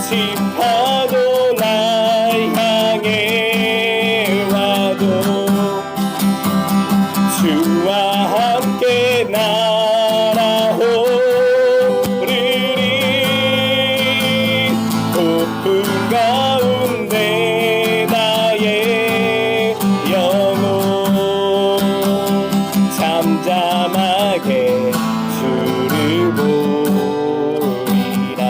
지파도 날 향해 와도 주와 함께 날아오르리. 폭풍 가운데 나의 영혼 잠잠하게 주를 보리라.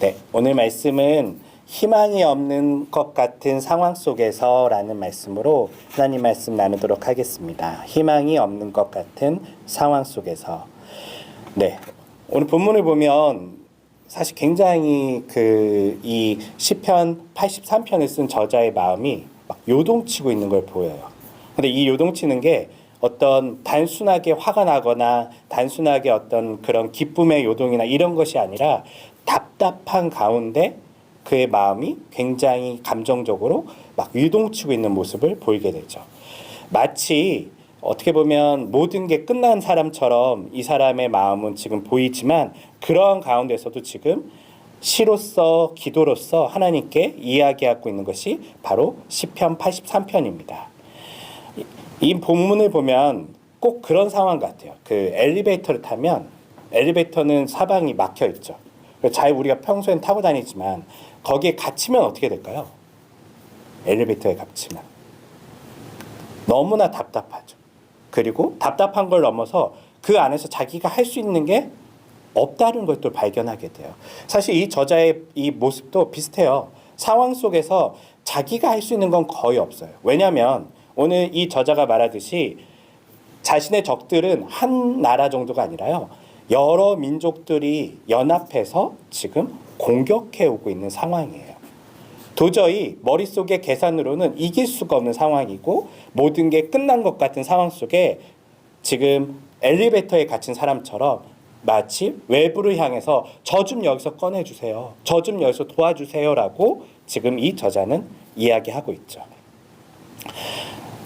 네, 오늘 말씀은 희망이 없는 것 같은 상황 속에서 라는 말씀으로 하나님 말씀 나누도록 하겠습니다. 희망이 없는 것 같은 상황 속에서. 네, 오늘 본문을 보면 사실 굉장히 이 시편 83편을 쓴 저자의 마음이 막 요동치고 있는 걸 보여요. 근데 이 요동치는 게 어떤 단순하게 화가 나거나 단순하게 어떤 그런 기쁨의 요동이나 이런 것이 아니라 답답한 가운데 그의 마음이 굉장히 감정적으로 막 요동치고 있는 모습을 보이게 되죠. 마치 어떻게 보면 모든 게 끝난 사람처럼 이 사람의 마음은 지금 보이지만 그러한 가운데서도 지금 시로서 기도로서 하나님께 이야기하고 있는 것이 바로 시편 83편입니다. 이 본문을 보면 꼭 그런 상황 같아요. 엘리베이터를 타면 엘리베이터는 사방이 막혀 있죠. 잘 우리가 평소엔 타고 다니지만 거기에 갇히면 어떻게 될까요? 엘리베이터에 갇히면 너무나 답답하죠. 그리고 답답한 걸 넘어서 그 안에서 자기가 할 수 있는 게 없다는 걸 또 발견하게 돼요. 사실 이 저자의 이 모습도 비슷해요. 상황 속에서 자기가 할 수 있는 건 거의 없어요. 왜냐하면 오늘 이 저자가 말하듯이 자신의 적들은 한 나라 정도가 아니라요, 여러 민족들이 연합해서 지금 공격해 오고 있는 상황이에요. 도저히 머릿속의 계산으로는 이길 수가 없는 상황이고 모든 게 끝난 것 같은 상황 속에 지금 엘리베이터에 갇힌 사람처럼 마치 외부를 향해서 저 좀 여기서 꺼내주세요, 저 좀 여기서 도와주세요라고 지금 이 저자는 이야기하고 있죠.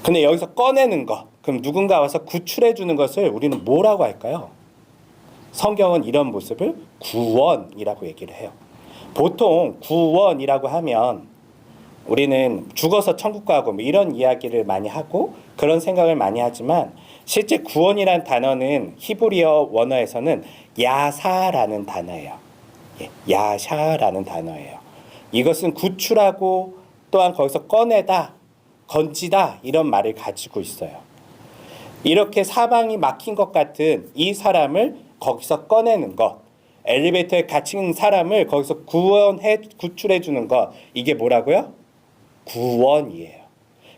근데 여기서 꺼내는 것, 그럼 누군가 와서 구출해 주는 것을 우리는 뭐라고 할까요? 성경은 이런 모습을 구원이라고 얘기를 해요. 보통 구원이라고 하면 우리는 죽어서 천국 가고 뭐 이런 이야기를 많이 하고 그런 생각을 많이 하지만 실제 구원이란 단어는 히브리어 원어에서는 야사라는 단어예요. 야샤라는 단어예요. 이것은 구출하고 또한 거기서 꺼내다, 건지다 이런 말을 가지고 있어요. 이렇게 사방이 막힌 것 같은 이 사람을 거기서 꺼내는 것, 엘리베이터에 갇힌 사람을 거기서 구출해 주는 것, 이게 뭐라고요? 구원이에요.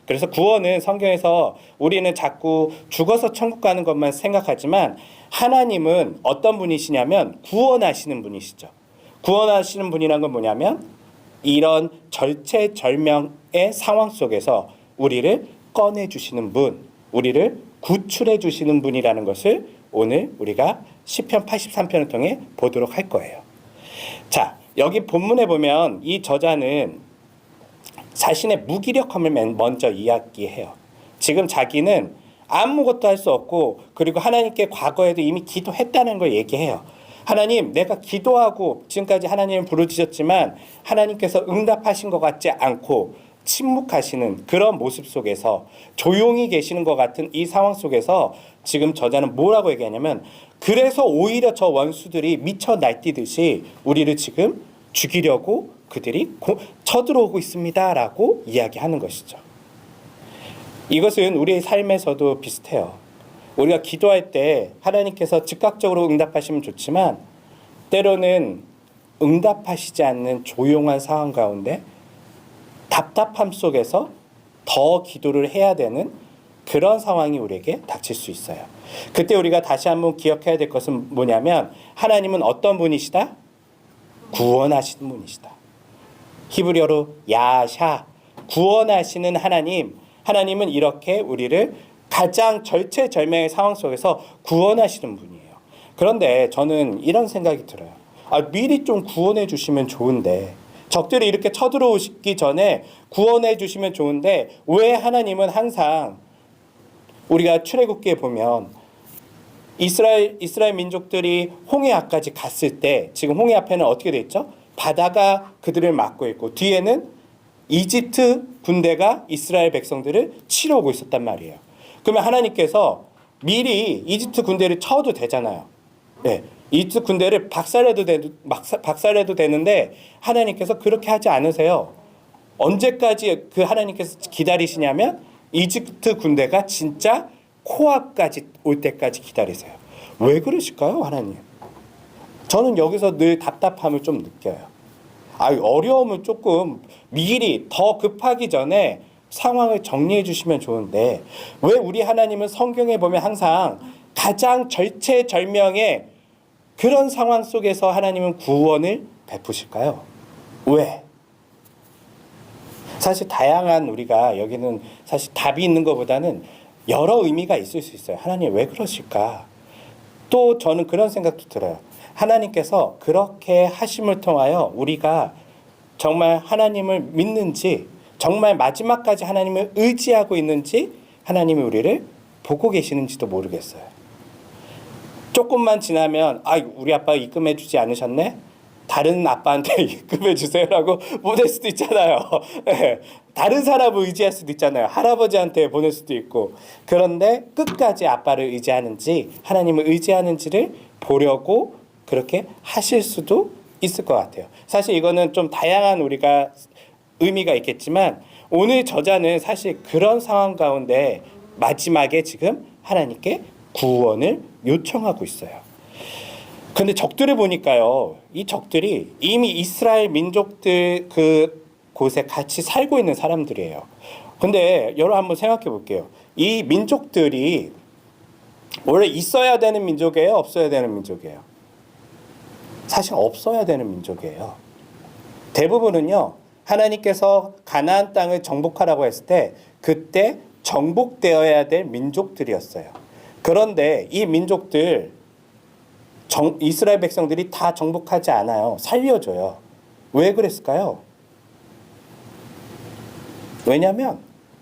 그래서 구원은 성경에서 우리는 자꾸 죽어서 천국 가는 것만 생각하지만 하나님은 어떤 분이시냐면 구원하시는 분이시죠. 구원하시는 분이란 건 뭐냐면 이런 절체절명의 상황 속에서 우리를 꺼내주시는 분, 우리를 구출해 주시는 분이라는 것을 오늘 우리가 시편 83편을 통해 보도록 할 거예요. 자, 여기 본문에 보면 이 저자는 자신의 무기력함을 먼저 이야기해요. 지금 자기는 아무것도 할 수 없고 그리고 하나님께 과거에도 이미 기도했다는 걸 얘기해요. 하나님, 내가 기도하고 지금까지 하나님을 부르짖었지만 하나님께서 응답하신 것 같지 않고 침묵하시는 그런 모습 속에서 조용히 계시는 것 같은 이 상황 속에서 지금 저자는 뭐라고 얘기하냐면 그래서 오히려 저 원수들이 미쳐 날뛰듯이 우리를 지금 죽이려고 그들이 쳐들어오고 있습니다 라고 이야기하는 것이죠. 이것은 우리의 삶에서도 비슷해요. 우리가 기도할 때 하나님께서 즉각적으로 응답하시면 좋지만 때로는 응답하시지 않는 조용한 상황 가운데 답답함 속에서 더 기도를 해야 되는 그런 상황이 우리에게 닥칠 수 있어요. 그때 우리가 다시 한번 기억해야 될 것은 뭐냐면 하나님은 어떤 분이시다? 구원하시는 분이시다. 히브리어로 야샤, 구원하시는 하나님. 하나님은 이렇게 우리를 가장 절체절명의 상황 속에서 구원하시는 분이에요. 그런데 저는 이런 생각이 들어요. 미리 좀 구원해 주시면 좋은데, 적들이 이렇게 쳐들어오기 전에 구원해 주시면 좋은데 왜 하나님은 항상 우리가 출애굽기에 보면 이스라엘 민족들이 홍해 앞까지 갔을 때 지금 홍해 앞에는 어떻게 돼 있죠? 바다가 그들을 막고 있고 뒤에는 이집트 군대가 이스라엘 백성들을 치러 오고 있었단 말이에요. 그러면 하나님께서 미리 이집트 군대를 쳐도 되잖아요. 네. 이집트 군대를 박살내도 되는데 하나님께서 그렇게 하지 않으세요. 언제까지 그 하나님께서 기다리시냐면 이집트 군대가 진짜 코앞까지 올 때까지 기다리세요. 왜 그러실까요, 하나님? 저는 여기서 늘 답답함을 좀 느껴요. 어려움을 조금 미리 더 급하기 전에 상황을 정리해 주시면 좋은데 왜 우리 하나님은 성경에 보면 항상 가장 절체절명의 그런 상황 속에서 하나님은 구원을 베푸실까요? 왜? 사실 다양한 우리가 여기는 사실 답이 있는 것보다는 여러 의미가 있을 수 있어요. 하나님 왜 그러실까? 또 저는 그런 생각도 들어요. 하나님께서 그렇게 하심을 통하여 우리가 정말 하나님을 믿는지 정말 마지막까지 하나님을 의지하고 있는지 하나님이 우리를 보고 계시는지도 모르겠어요. 조금만 지나면 우리 아빠 입금해 주지 않으셨네? 다른 아빠한테 입금해 주세요라고 보낼 수도 있잖아요. 다른 사람을 의지할 수도 있잖아요. 할아버지한테 보낼 수도 있고. 그런데 끝까지 아빠를 의지하는지 하나님을 의지하는지를 보려고 그렇게 하실 수도 있을 것 같아요. 사실 이거는 좀 다양한 우리가 의미가 있겠지만 오늘 저자는 사실 그런 상황 가운데 마지막에 지금 하나님께 구원을 요청하고 있어요. 근데 적들을 보니까요, 이 적들이 이미 이스라엘 민족들 그 곳에 같이 살고 있는 사람들이에요. 근데 여러분 한번 생각해 볼게요. 이 민족들이 원래 있어야 되는 민족이에요? 없어야 되는 민족이에요? 사실 없어야 되는 민족이에요. 대부분은요, 하나님께서 가나안 땅을 정복하라고 했을 때 그때 정복되어야 될 민족들이었어요. 그런데 이 민족들 이스라엘 백성들이 다 정복하지 않아요. 살려줘요. 왜 그랬을까요? 왜냐하면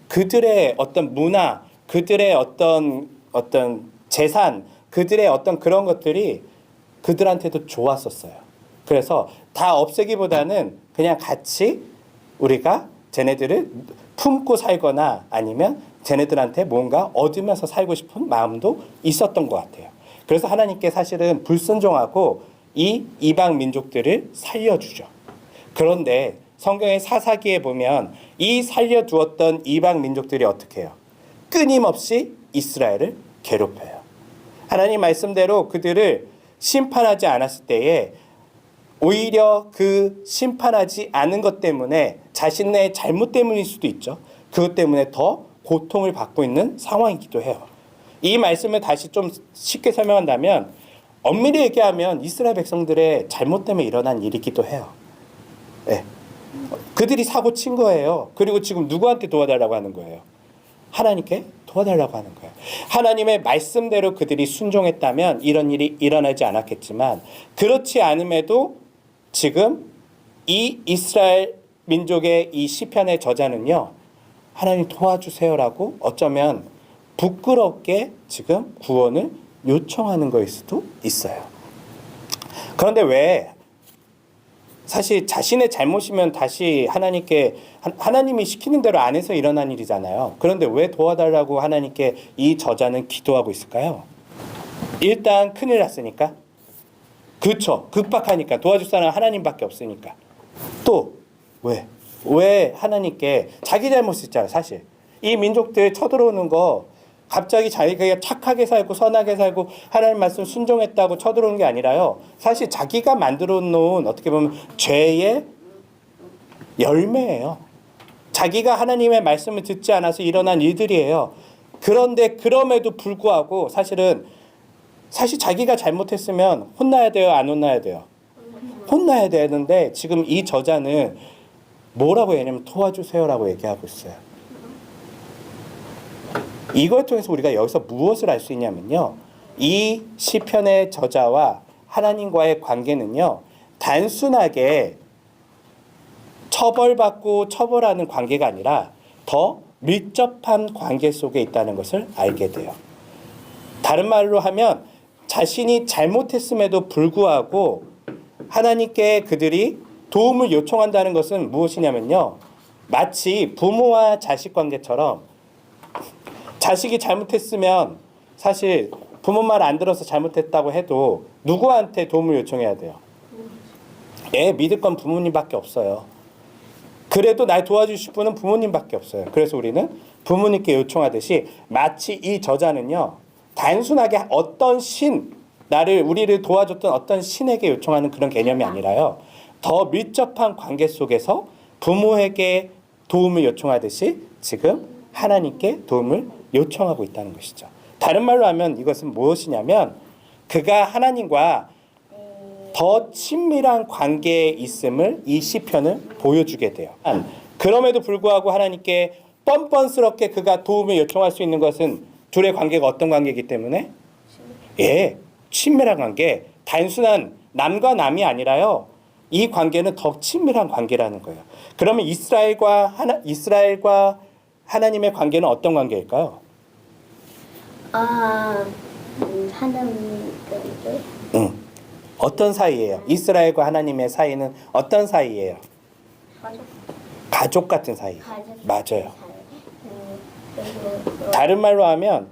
그들의 어떤 문화, 그들의 어떤 재산, 그들의 어떤 그런 것들이 그들한테도 좋았었어요. 그래서 다 없애기보다는 그냥 같이 우리가 쟤네들을 품고 살거나 아니면 쟤네들한테 뭔가 얻으면서 살고 싶은 마음도 있었던 것 같아요. 그래서 하나님께 사실은 불순종하고 이 이방 민족들을 살려주죠. 그런데 성경의 사사기에 보면 이 살려두었던 이방 민족들이 어떻게 해요? 끊임없이 이스라엘을 괴롭혀요. 하나님 말씀대로 그들을 심판하지 않았을 때에 오히려 그 심판하지 않은 것 때문에 자신의 잘못 때문일 수도 있죠. 그것 때문에 더 고통을 받고 있는 상황이기도 해요. 이 말씀을 다시 좀 쉽게 설명한다면 엄밀히 얘기하면 이스라엘 백성들의 잘못 때문에 일어난 일이기도 해요. 네. 그들이 사고 친 거예요. 그리고 지금 누구한테 도와달라고 하는 거예요? 하나님께 도와달라고 하는 거예요. 하나님의 말씀대로 그들이 순종했다면 이런 일이 일어나지 않았겠지만 그렇지 않음에도 지금 이 이스라엘 민족의 이 시편의 저자는요. 하나님 도와주세요라고 어쩌면 부끄럽게 지금 구원을 요청하는 거일 수도 있어요. 그런데 왜 사실 자신의 잘못이면 다시 하나님께 하나님이 시키는 대로 안 해서 일어난 일이잖아요. 그런데 왜 도와달라고 하나님께 이 저자는 기도하고 있을까요? 일단 큰일 났으니까. 그렇죠. 급박하니까. 도와줄 사람은 하나님밖에 없으니까. 또 왜 하나님께 자기 잘못이 있잖아요. 사실 이 민족들 쳐들어오는 거 갑자기 자기가 착하게 살고 선하게 살고 하나님 말씀 순종했다고 쳐들어오는 게 아니라요. 사실 자기가 만들어 놓은 어떻게 보면 죄의 열매예요. 자기가 하나님의 말씀을 듣지 않아서 일어난 일들이에요. 그런데 그럼에도 불구하고 사실 자기가 잘못했으면 혼나야 돼요? 안 혼나야 돼요? 혼나야 되는데 지금 이 저자는 뭐라고 얘기하냐면 도와주세요라고 얘기하고 있어요. 이걸 통해서 우리가 여기서 무엇을 알 수 있냐면요. 이 시편의 저자와 하나님과의 관계는요. 단순하게 처벌받고 처벌하는 관계가 아니라 더 밀접한 관계 속에 있다는 것을 알게 돼요. 다른 말로 하면 자신이 잘못했음에도 불구하고 하나님께 그들이 도움을 요청한다는 것은 무엇이냐면요. 마치 부모와 자식 관계처럼 자식이 잘못했으면 사실 부모 말 안 들어서 잘못했다고 해도 누구한테 도움을 요청해야 돼요? 애 믿을 건 부모님밖에 없어요. 그래도 날 도와주실 분은 부모님밖에 없어요. 그래서 우리는 부모님께 요청하듯이 마치 이 저자는요. 단순하게 어떤 우리를 도와줬던 어떤 신에게 요청하는 그런 개념이 아니라요. 더 밀접한 관계 속에서 부모에게 도움을 요청하듯이 지금 하나님께 도움을 요청하고 있다는 것이죠. 다른 말로 하면 이것은 무엇이냐면 그가 하나님과 더 친밀한 관계에 있음을 이 시편은 보여주게 돼요. 그럼에도 불구하고 하나님께 뻔뻔스럽게 그가 도움을 요청할 수 있는 것은 둘의 관계가 어떤 관계이기 때문에 친밀한 관계, 단순한 남과 남이 아니라요. 이 관계는 더 친밀한 관계라는 거예요. 그러면 이스라엘과 하나님의 관계는 어떤 관계일까요? 하나님 어떤 사이예요? 이스라엘과 하나님의 사이는 어떤 사이예요? 가족 같은 사이. 맞아요. 다른 말로 하면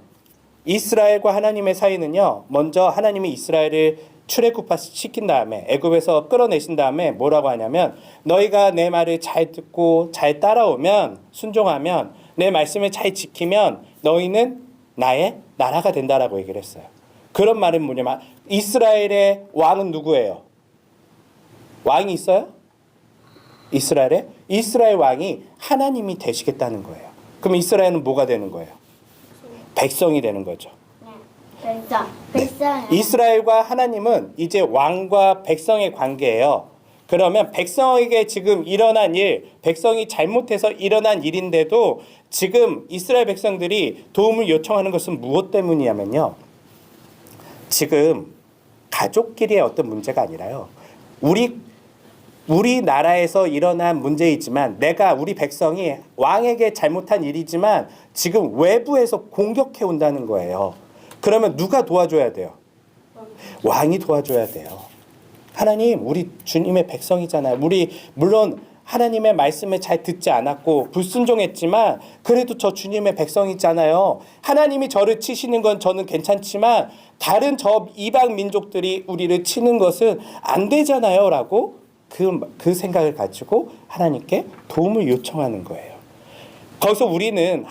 이스라엘과 하나님의 사이는요. 먼저 하나님이 이스라엘을 출애굽 시킨 다음에 애굽에서 끌어내신 다음에 뭐라고 하냐면 너희가 내 말을 잘 듣고 잘 따라오면 순종하면 내 말씀을 잘 지키면 너희는 나의 나라가 된다라고 얘기를 했어요. 그런 말은 뭐냐면 이스라엘의 왕은 누구예요? 왕이 있어요? 이스라엘 왕이 하나님이 되시겠다는 거예요. 그럼 이스라엘은 뭐가 되는 거예요? 백성이 되는 거죠. 백성. 이스라엘과 하나님은 이제 왕과 백성의 관계예요. 그러면 백성에게 지금 일어난 일, 백성이 잘못해서 일어난 일인데도 지금 이스라엘 백성들이 도움을 요청하는 것은 무엇 때문이냐면요. 지금 가족끼리의 어떤 문제가 아니라요. 우리 나라에서 일어난 문제이지만 우리 백성이 왕에게 잘못한 일이지만 지금 외부에서 공격해 온다는 거예요. 그러면 누가 도와줘야 돼요? 왕이 도와줘야 돼요. 하나님, 우리 주님의 백성이잖아요. 우리 물론 하나님의 말씀을 잘 듣지 않았고 불순종했지만 그래도 저 주님의 백성이잖아요. 하나님이 저를 치시는 건 저는 괜찮지만 다른 저 이방 민족들이 우리를 치는 것은 안 되잖아요. 라고 그 생각을 가지고 하나님께 도움을 요청하는 거예요. 거기서 우리는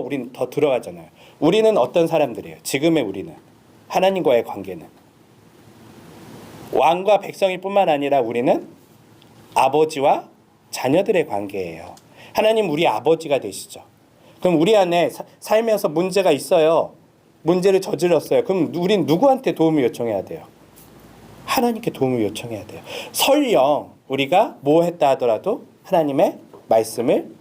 우리는 더 들어가잖아요. 우리는 어떤 사람들이에요? 지금의 우리는. 하나님과의 관계는. 왕과 백성일 뿐만 아니라 우리는 아버지와 자녀들의 관계예요. 하나님 우리 아버지가 되시죠. 그럼 우리 안에 살면서 문제가 있어요. 문제를 저질렀어요. 그럼 우린 누구한테 도움을 요청해야 돼요? 하나님께 도움을 요청해야 돼요. 설령 우리가 뭐 했다 하더라도 하나님의 말씀을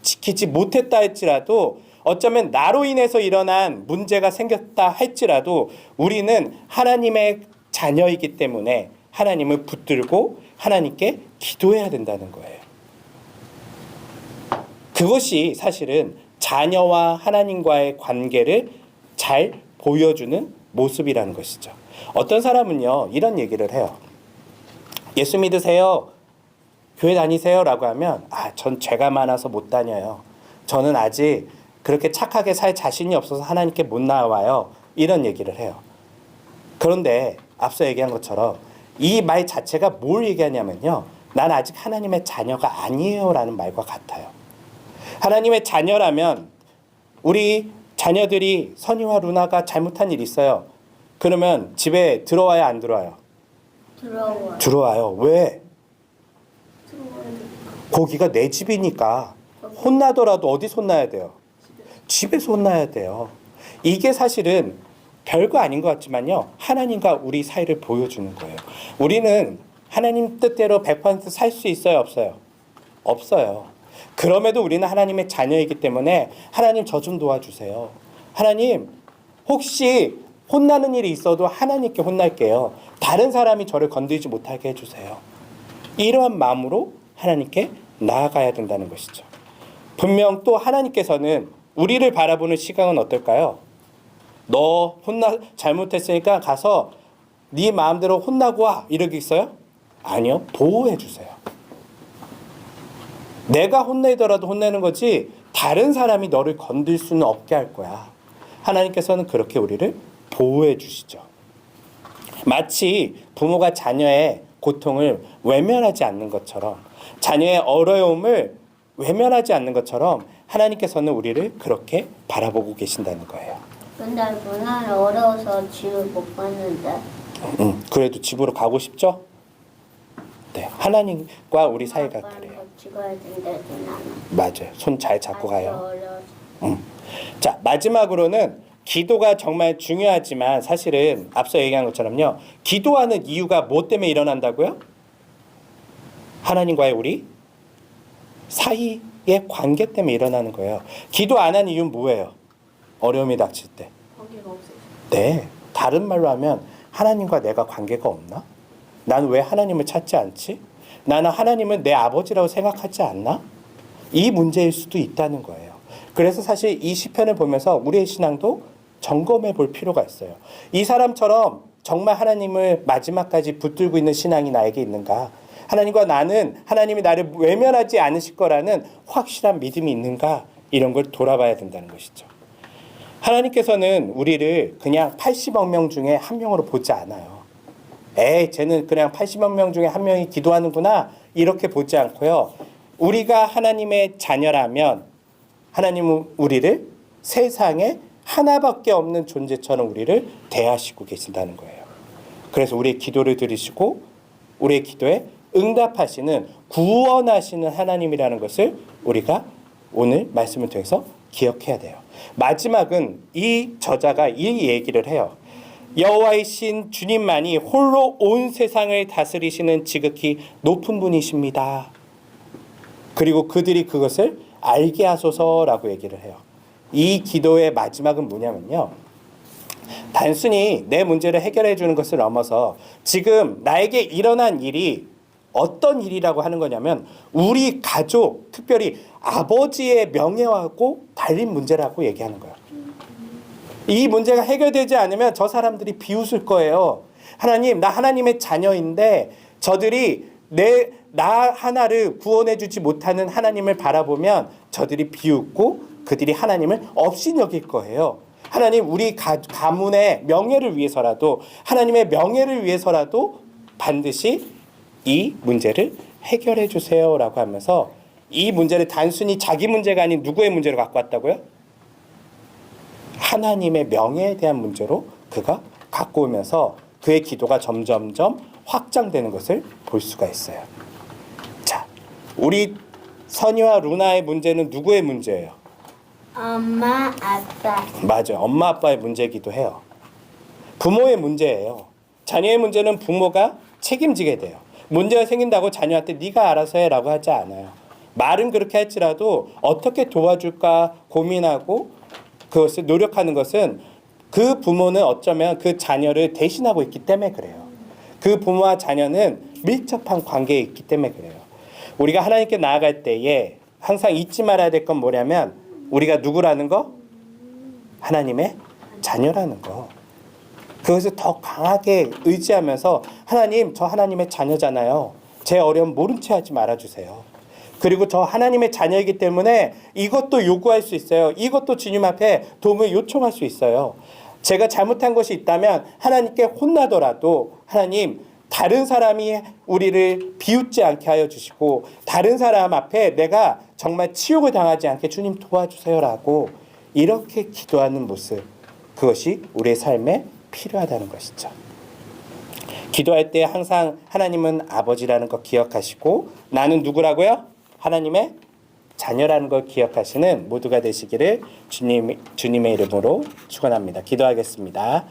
지키지 못했다 할지라도 어쩌면 나로 인해서 일어난 문제가 생겼다 할지라도 우리는 하나님의 자녀이기 때문에 하나님을 붙들고 하나님께 기도해야 된다는 거예요. 그것이 사실은 자녀와 하나님과의 관계를 잘 보여주는 모습이라는 것이죠. 어떤 사람은요 이런 얘기를 해요. 예수 믿으세요? 교회 다니세요? 라고 하면 전 죄가 많아서 못 다녀요. 저는 아직 그렇게 착하게 살 자신이 없어서 하나님께 못 나와요. 이런 얘기를 해요. 그런데 앞서 얘기한 것처럼 이 말 자체가 뭘 얘기하냐면요. 난 아직 하나님의 자녀가 아니에요 라는 말과 같아요. 하나님의 자녀라면 우리 자녀들이 선이와 루나가 잘못한 일이 있어요. 그러면 집에 들어와야 안 들어와요? 들어와요. 왜? 거기가 내 집이니까 혼나더라도 어디서 혼나야 돼요? 집에서 혼나야 돼요. 이게 사실은 별거 아닌 것 같지만요. 하나님과 우리 사이를 보여주는 거예요. 우리는 하나님 뜻대로 100% 살 수 있어요? 없어요? 없어요. 그럼에도 우리는 하나님의 자녀이기 때문에 하나님 저 좀 도와주세요. 하나님 혹시 혼나는 일이 있어도 하나님께 혼날게요. 다른 사람이 저를 건드리지 못하게 해주세요. 이러한 마음으로 하나님께 나아가야 된다는 것이죠. 분명 또 하나님께서는 우리를 바라보는 시각은 어떨까요? 너 잘못했으니까 가서 네 마음대로 혼나고 와 이러겠어요? 아니요. 보호해 주세요. 내가 혼내더라도 혼내는 거지 다른 사람이 너를 건들 수는 없게 할 거야. 하나님께서는 그렇게 우리를 보호해 주시죠. 마치 부모가 자녀의 고통을 외면하지 않는 것처럼, 자녀의 어려움을 외면하지 않는 것처럼 하나님께서는 우리를 그렇게 바라보고 계신다는 거예요. 근데 누나는 어려워서 집을 못 갔는데. 그래도 집으로 가고 싶죠? 네, 하나님과 우리 사이가 아빠랑 그래요. 같이 가야 된대 누나는. 맞아요. 손 잘 잡고 같이 가요. 어려워서. 자, 마지막으로는 기도가 정말 중요하지만 사실은 앞서 얘기한 것처럼요. 기도하는 이유가 뭐 때문에 일어난다고요? 하나님과의 우리 사이의 관계 때문에 일어나는 거예요. 기도 안 하는 이유는 뭐예요? 어려움이 닥칠 때. 거기가 없어요. 네. 다른 말로 하면 하나님과 내가 관계가 없나? 난 왜 하나님을 찾지 않지? 나는 하나님은 내 아버지라고 생각하지 않나? 이 문제일 수도 있다는 거예요. 그래서 사실 이 시편을 보면서 우리의 신앙도 점검해 볼 필요가 있어요. 이 사람처럼 정말 하나님을 마지막까지 붙들고 있는 신앙이 나에게 있는가? 하나님과 나는 하나님이 나를 외면하지 않으실 거라는 확실한 믿음이 있는가? 이런 걸 돌아봐야 된다는 것이죠. 하나님께서는 우리를 그냥 80억 명 중에 한 명으로 보지 않아요. 쟤는 그냥 80억 명 중에 한 명이 기도하는구나 이렇게 보지 않고요. 우리가 하나님의 자녀라면 하나님은 우리를 세상에 하나밖에 없는 존재처럼 우리를 대하시고 계신다는 거예요. 그래서 우리의 기도를 들으시고 우리의 기도에 응답하시는 구원하시는 하나님이라는 것을 우리가 오늘 말씀을 통해서 기억해야 돼요. 마지막은 이 저자가 이 얘기를 해요. 여호와이신 주님만이 홀로 온 세상을 다스리시는 지극히 높은 분이십니다. 그리고 그들이 그것을 알게 하소서라고 얘기를 해요. 이 기도의 마지막은 뭐냐면요. 단순히 내 문제를 해결해 주는 것을 넘어서 지금 나에게 일어난 일이 어떤 일이라고 하는 거냐면 우리 가족, 특별히 아버지의 명예하고 달린 문제라고 얘기하는 거예요. 이 문제가 해결되지 않으면 저 사람들이 비웃을 거예요. 하나님, 나 하나님의 자녀인데 저들이 나 하나를 구원해 주지 못하는 하나님을 바라보면 저들이 비웃고 그들이 하나님을 없인 여길 거예요. 하나님, 우리 가문의 명예를 위해서라도 하나님의 명예를 위해서라도 반드시 이 문제를 해결해 주세요라고 하면서 이 문제를 단순히 자기 문제가 아닌 누구의 문제로 갖고 왔다고요? 하나님의 명예에 대한 문제로 그가 갖고 오면서 그의 기도가 점점점 확장되는 것을 볼 수가 있어요. 자, 우리 선이와 루나의 문제는 누구의 문제예요? 엄마, 아빠. 맞아요. 엄마 아빠의 문제이기도 해요. 부모의 문제예요. 자녀의 문제는 부모가 책임지게 돼요. 문제가 생긴다고 자녀한테 네가 알아서 해라고 하지 않아요. 말은 그렇게 할지라도 어떻게 도와줄까 고민하고 그것을 노력하는 것은 그 부모는 어쩌면 그 자녀를 대신하고 있기 때문에 그래요. 그 부모와 자녀는 밀접한 관계에 있기 때문에 그래요. 우리가 하나님께 나아갈 때에 항상 잊지 말아야 될 건 뭐냐면 우리가 누구라는 거? 하나님의 자녀라는 거. 그것을 더 강하게 의지하면서 하나님, 저 하나님의 자녀잖아요. 제 어려움 모른 채 하지 말아주세요. 그리고 저 하나님의 자녀이기 때문에 이것도 요구할 수 있어요. 이것도 주님 앞에 도움을 요청할 수 있어요. 제가 잘못한 것이 있다면 하나님께 혼나더라도 하나님, 다른 사람이 우리를 비웃지 않게 하여 주시고 다른 사람 앞에 내가 정말 치욕을 당하지 않게 주님 도와주세요라고 이렇게 기도하는 모습, 그것이 우리의 삶에 필요하다는 것이죠. 기도할 때 항상 하나님은 아버지라는 거 기억하시고 나는 누구라고요? 하나님의 자녀라는 걸 기억하시는 모두가 되시기를 주님의 이름으로 축원합니다. 기도하겠습니다.